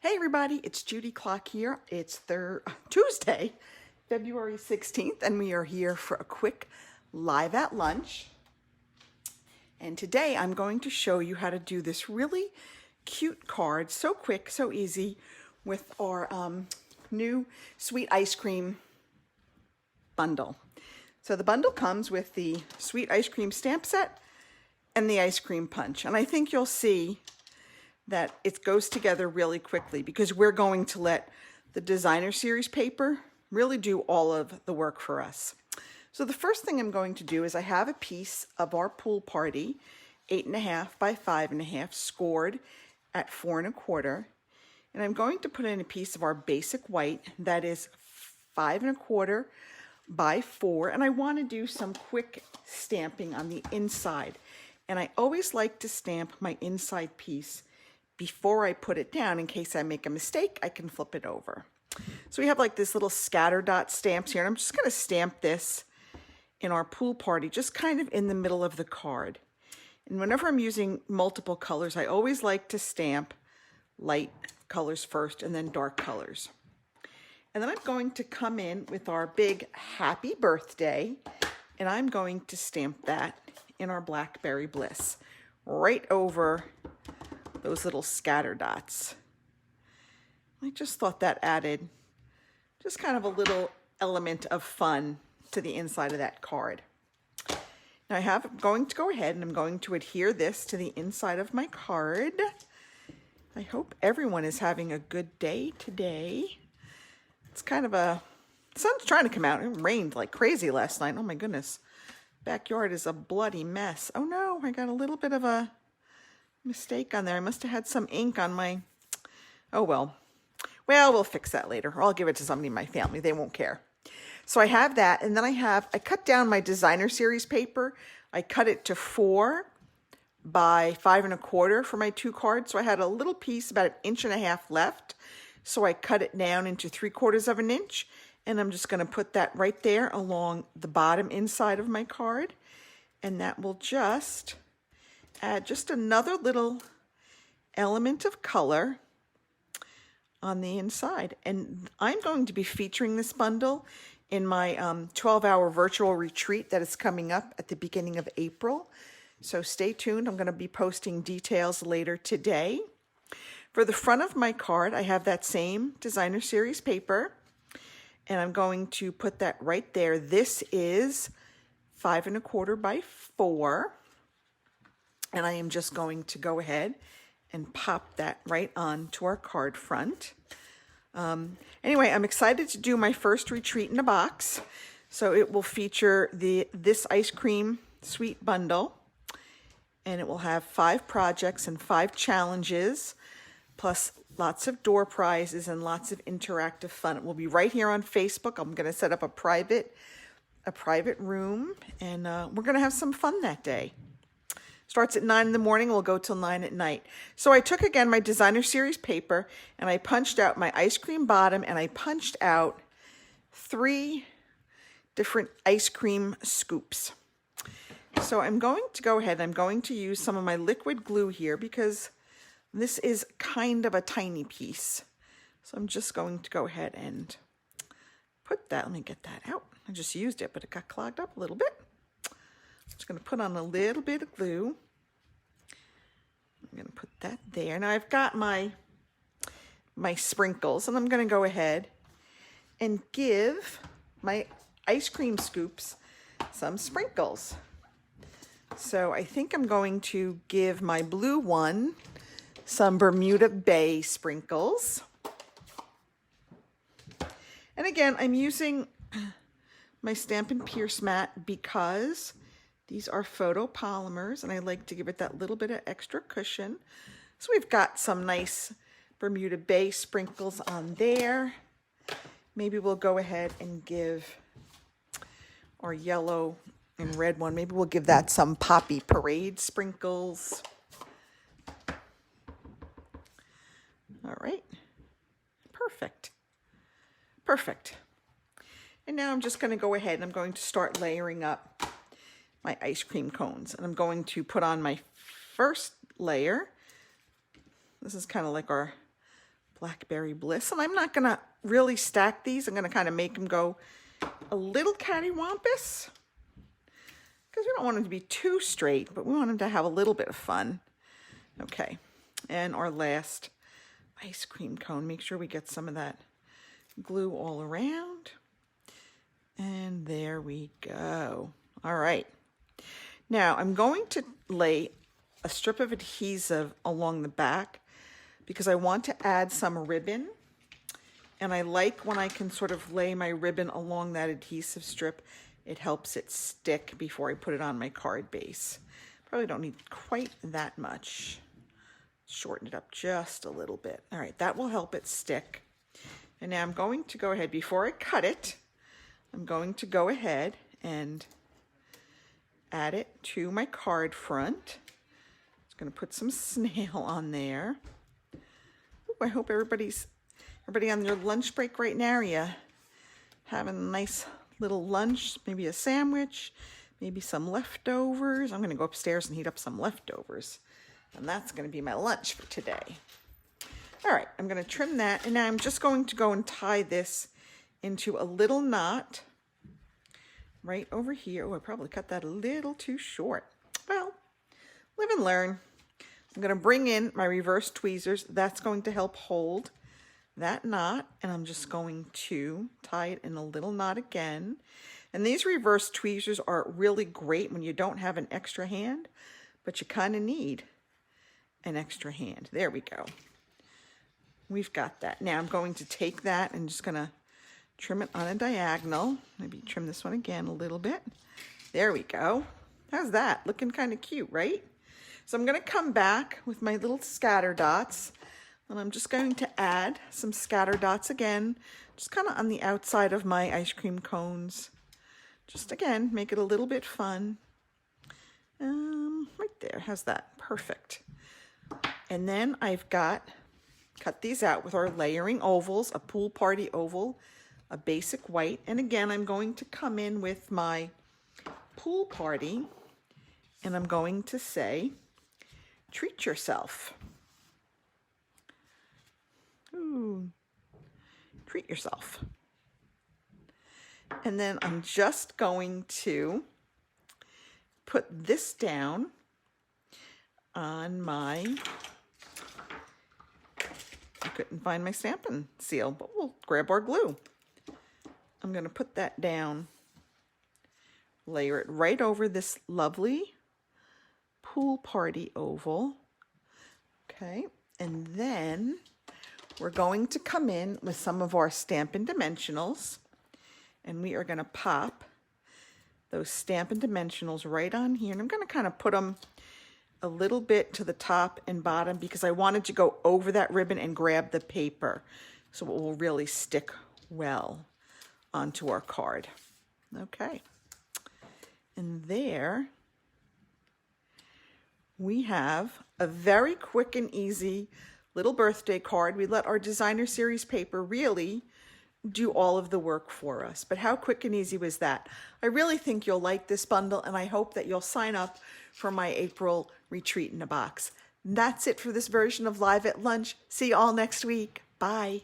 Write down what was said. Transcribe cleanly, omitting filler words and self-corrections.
Hey everybody, it's Judy Klock here. It's Tuesday, February 16th, and we are here for a quick live at lunch. And today I'm going to show you how to do this really cute card, so quick, so easy, with our new sweet ice cream bundle. So the bundle comes with the sweet ice cream stamp set and the ice cream punch. And I think you'll see that it goes together really quickly because we're going to let the designer series paper really do all of the work for us. So the first thing I'm going to do is I have a piece of our pool party, 8.5 by 5.5, scored at 4 1/4. And I'm going to put in a piece of our basic white that is 5 1/4 by 4. And I want to do some quick stamping on the inside. And I always like to stamp my inside piece before I put it down in case I make a mistake, I can flip it over. So we have like this little scatter dot stamps here, and I'm just going to stamp this in our pool party, just kind of in the middle of the card. And whenever I'm using multiple colors, I always like to stamp light colors first and then dark colors. And then I'm going to come in with our big happy birthday, and I'm going to stamp that in our Blackberry Bliss right over those little scatter dots. I just thought that added just kind of a little element of fun to the inside of that card. Now I'm going to go ahead and I'm going to adhere this to the inside of my card. I hope everyone is having a good day today. It's kind of the sun's trying to come out. It rained like crazy last night. Oh my goodness. Backyard is a bloody mess. Oh no, I got a little bit of a mistake on there. I must have had some ink on my, oh well. Well, we'll fix that later. Or I'll give it to somebody in my family. They won't care. So I have that, and then I cut down my designer series paper. I cut it to 4 by 5 1/4 for my 2 cards. So I had a little piece about 1.5 inches left. So I cut it down into 3/4 of an inch, and I'm just going to put that right there along the bottom inside of my card, and that will just add just another little element of color on the inside. And I'm going to be featuring this bundle in my 12-hour virtual retreat that is coming up at the beginning of April. So stay tuned. I'm going to be posting details later today. For the front of my card, I have that same designer series paper, and I'm going to put that right there. This is 5 1/4 by 4. And I am just going to go ahead and pop that right onto our card front. Anyway, I'm excited to do my first retreat in a box. So it will feature this ice cream sweet bundle. And it will have 5 projects and 5 challenges, plus lots of door prizes and lots of interactive fun. It will be right here on Facebook. I'm going to set up a private room, and we're going to have some fun that day. Starts at 9 in the morning, we'll go till 9 at night. So I took again my designer series paper, and I punched out my ice cream bottom, and I punched out 3 different ice cream scoops. So I'm going to go ahead and I'm going to use some of my liquid glue here because this is kind of a tiny piece. So I'm just going to go ahead and put that, let me get that out. I just used it, but it got clogged up a little bit. Just going to put on a little bit of glue. I'm going to put that there. Now I've got my sprinkles, and I'm going to go ahead and give my ice cream scoops some sprinkles. So I think I'm going to give my blue one some Bermuda Bay sprinkles. And again, I'm using my Stampin' Pierce mat because these are photopolymers, and I like to give it that little bit of extra cushion. So we've got some nice Bermuda Bay sprinkles on there. Maybe we'll go ahead and give our yellow and red one, maybe we'll give that some Poppy Parade sprinkles. All right, perfect, perfect. And now I'm just going to go ahead and I'm going to start layering up my ice cream cones. And I'm going to put on my first layer. This is kind of like our Blackberry Bliss. And I'm not going to really stack these. I'm going to kind of make them go a little cattywampus, because we don't want them to be too straight, but we want them to have a little bit of fun. Okay, and our last ice cream cone. Make sure we get some of that glue all around. And there we go. All right. Now I'm going to lay a strip of adhesive along the back because I want to add some ribbon. And I like when I can sort of lay my ribbon along that adhesive strip. It helps it stick before I put it on my card base. Probably don't need quite that much. Shorten it up just a little bit. All right, that will help it stick. And now I'm going to go ahead, before I cut it, I'm going to go ahead and add it to my card front. Just going to put some snail on there. Ooh, I hope everybody on their lunch break right now. Are you having a nice little lunch, maybe a sandwich, maybe some leftovers? I'm going to go upstairs and heat up some leftovers. And that's going to be my lunch for today. All right, I'm going to trim that. And now I'm just going to go and tie this into a little knot right over here. Oh, I probably cut that a little too short. Well, live and learn. I'm going to bring in my reverse tweezers. That's going to help hold that knot. And I'm just going to tie it in a little knot again. And these reverse tweezers are really great when you don't have an extra hand, but you kind of need an extra hand. There we go. We've got that. Now I'm going to take that and just going to trim it on a diagonal. Maybe trim this one again a little bit. There we go. How's that? Looking kind of cute, right? So I'm going to come back with my little scatter dots, and I'm just going to add some scatter dots again, just kind of on the outside of my ice cream cones. Just again, make it a little bit fun. Right there. How's that? Perfect. And then I've cut these out with our layering ovals, a pool party oval, a basic white. And again, I'm going to come in with my pool party and I'm going to say, treat yourself. Ooh, treat yourself. And then I'm just going to put this down on my, I couldn't find my Stampin' seal, but we'll grab our glue. I'm going to put that down, layer it right over this lovely pool party oval. Okay, and then we're going to come in with some of our Stampin' Dimensionals, and we are going to pop those Stampin' Dimensionals right on here. And I'm going to kind of put them a little bit to the top and bottom because I wanted to go over that ribbon and grab the paper so it will really stick well onto our card. Okay. And there we have a very quick and easy little birthday card. We let our designer series paper really do all of the work for us. But how quick and easy was that? I really think you'll like this bundle, and I hope that you'll sign up for my April retreat in a box. That's it for this version of Live at Lunch. See you all next week. Bye.